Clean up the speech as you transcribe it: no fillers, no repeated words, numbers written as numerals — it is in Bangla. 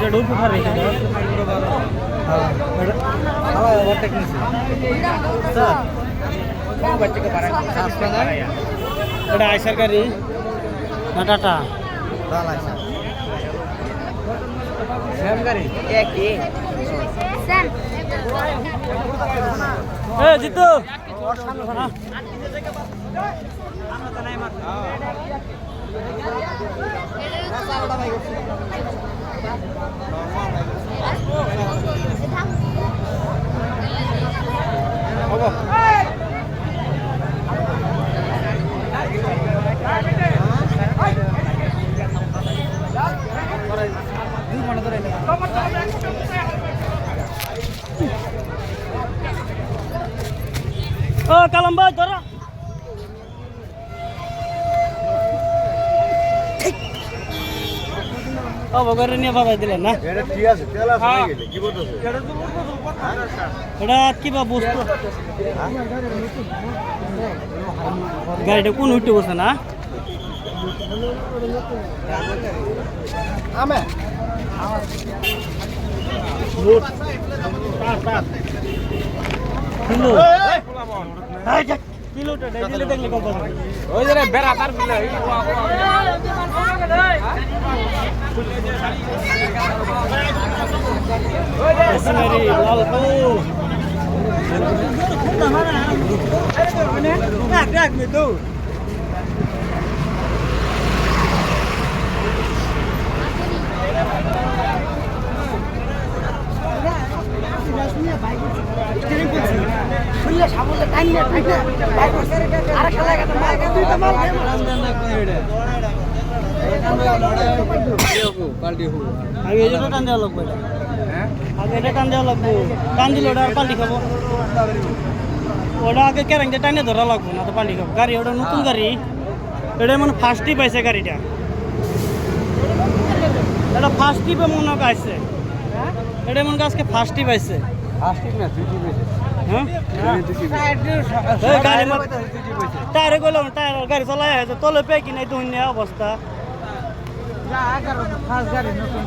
এটা উপকার রেখে দাও এটা আইসার গাড়ি না টাটা জিতু কালাম ভাই ধরো বগরে নিয়ে বাজাই দিলেন না এটা কি বা বস্তু গাড়িটা কোন উঠে বসে না কিলোটা দেখলে কত ওই যে বেড়া তার আগে এটা টান দেওয়া লাগবে আগে এটা টান দেওয়া লাগবো টান দিলে ওটা আর পাল্টি খাবো ওটা আগে ক্যারেংটা টানে ধরা লাগবো না তো পাল্টি খাবো গাড়ি ওটা নতুন গাড়ি এটা মানে ফার্স্ট ট্রিপ আইছে গাড়িটা এটা ফার্স্ট ট্রিপে মনে হয় আসছে এটা মনে আজকে ফার্স্ট ট্রিপ আইছে টায়ারে গেলাম টায়ার গাড়ি চলাই আছে তলে পে কি নাই তো অবস্থা গাড়ি নতুন